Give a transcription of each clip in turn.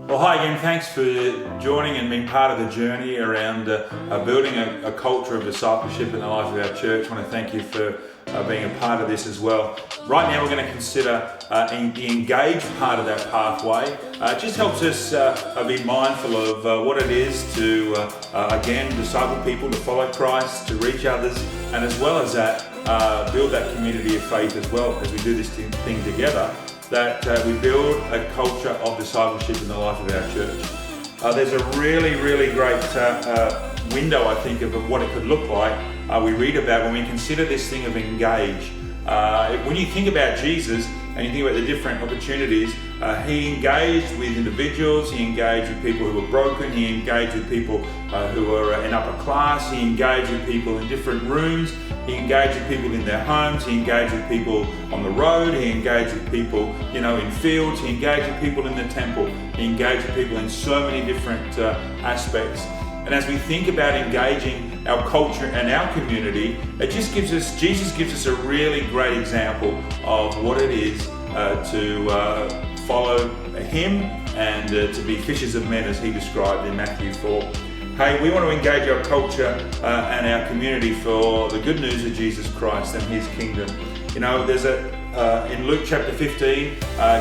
Well, hi again. Thanks for joining and being part of the journey around building a culture of discipleship in the life of our church. I want to thank you for being a part of this as well. Right now we're going to consider the engage part of that pathway. It just helps us be mindful of what it is to, again, disciple people, to follow Christ, to reach others, and as well as that, build that community of faith as well as we do this thing together, that we build a culture of discipleship in the life of our church. There's a really great window, I think, of what it could look like. We read about when we consider this thing of engage. When you think about Jesus and you think about the different opportunities, he engaged with individuals, he engaged with people who were broken, he engaged with people who were in upper class, he engaged with people in different rooms, he engaged with people in their homes, he engaged with people on the road, he engaged with people, in fields, he engaged with people in the temple, he engaged with people in so many different aspects. And as we think about engaging our culture and our community, Jesus gives us a really great example of what it is to follow him and to be fishers of men, as he described in Matthew 4. Hey, we want to engage our culture and our community for the good news of Jesus Christ and his kingdom. There's in Luke chapter 15,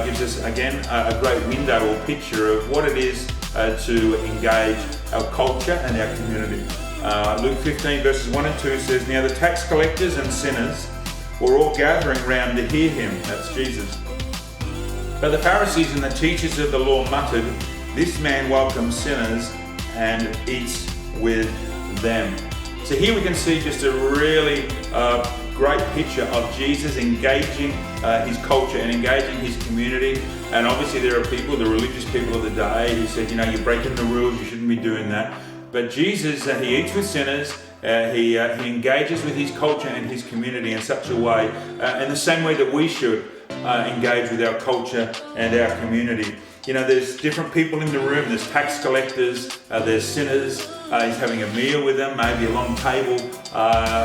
gives us again a great window or picture of what it is to engage our culture and our community. Luke 15 verses 1 and 2 says, "Now the tax collectors and sinners were all gathering round to hear him," that's Jesus. "But the Pharisees and the teachers of the law muttered, 'This man welcomes sinners and eats with them.'" So here we can see just a really great picture of Jesus engaging his culture and engaging his community. And obviously there are people, the religious people of the day, who said, you're breaking the rules, you shouldn't be doing that. But Jesus, he eats with sinners, he engages with his culture and his community in such a way, in the same way that we should engage with our culture and our community. There's different people in the room. There's tax collectors, there's sinners. He's having a meal with them, maybe a long table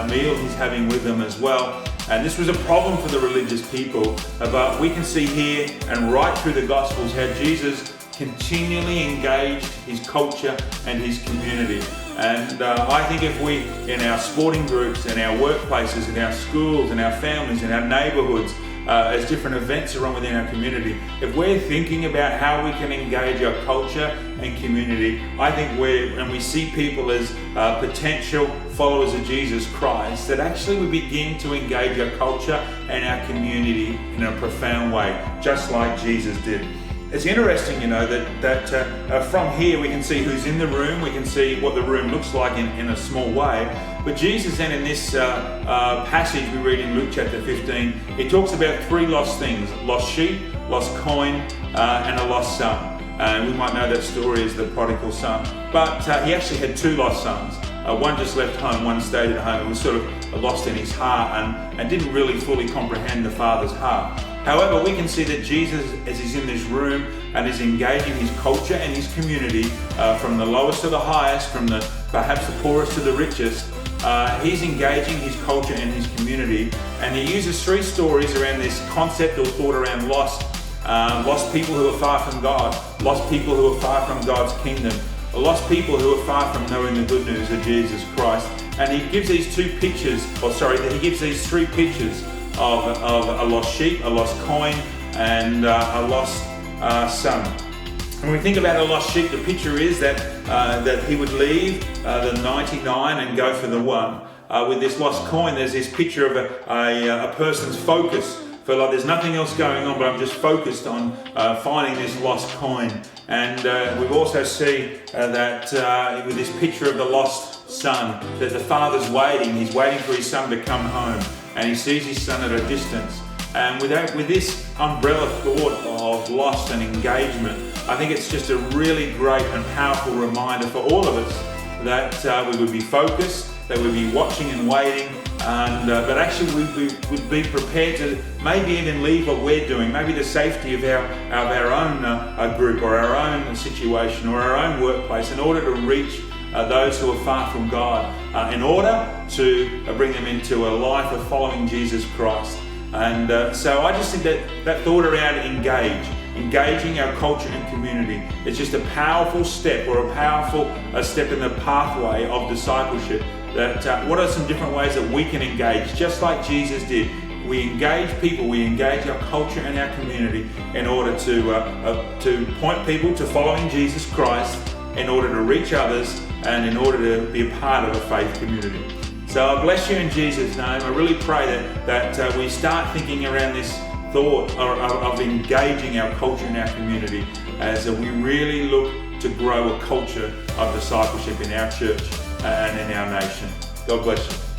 meal he's having with them as well. And this was a problem for the religious people, but we can see here and right through the Gospels how Jesus continually engaged his culture and his community. And I think if we, in our sporting groups, in our workplaces, in our schools, in our families, in our neighbourhoods, as different events are on within our community, if we're thinking about how we can engage our culture and community, I think when we see people as potential followers of Jesus Christ, that actually we begin to engage our culture and our community in a profound way, just like Jesus did. It's interesting, that from here we can see who's in the room, we can see what the room looks like in a small way. But Jesus then in this passage we read in Luke chapter 15, he talks about three lost things: lost sheep, lost coin, and a lost son. And we might know that story as the prodigal son. But he actually had two lost sons. One just left home, one stayed at home and was sort of lost in his heart and didn't really fully comprehend the Father's heart. However, we can see that Jesus, as he's in this room and is engaging his culture and his community, from the lowest to the highest, from perhaps the poorest to the richest, he's engaging his culture and his community. And he uses three stories around this concept or thought around lost people who are far from God, lost people who are far from God's kingdom, lost people who are far from knowing the good news of Jesus Christ. And he gives these he gives these three pictures of a lost sheep, a lost coin, and a lost son. When we think about a lost sheep, the picture is that he would leave the 99 and go for the one. With this lost coin, there's this picture of a person's focus. Feel like there's nothing else going on, but I'm just focused on finding this lost coin. And we also see that with this picture of the lost son, that the father's waiting. He's waiting for his son to come home, and he sees his son at a distance. And with this umbrella thought of lost and engagement, I think it's just a really great and powerful reminder for all of us that we would be focused, that we'd be watching and waiting, but actually we would be prepared to maybe even leave what we're doing, maybe the safety of our own group or our own situation or our own workplace, in order to reach those who are far from God, in order to bring them into a life of following Jesus Christ. And so I just think that thought around engage engaging our culture and community. It's just a powerful step, or a powerful step in the pathway of discipleship. That what are some different ways that we can engage, just like Jesus did? We engage people, we engage our culture and our community in order to point people to following Jesus Christ, in order to reach others, and in order to be a part of a faith community. So I bless you in Jesus' name. I really pray that we start thinking around this thought of engaging our culture and our community, as we really look to grow a culture of discipleship in our church and in our nation. God bless you.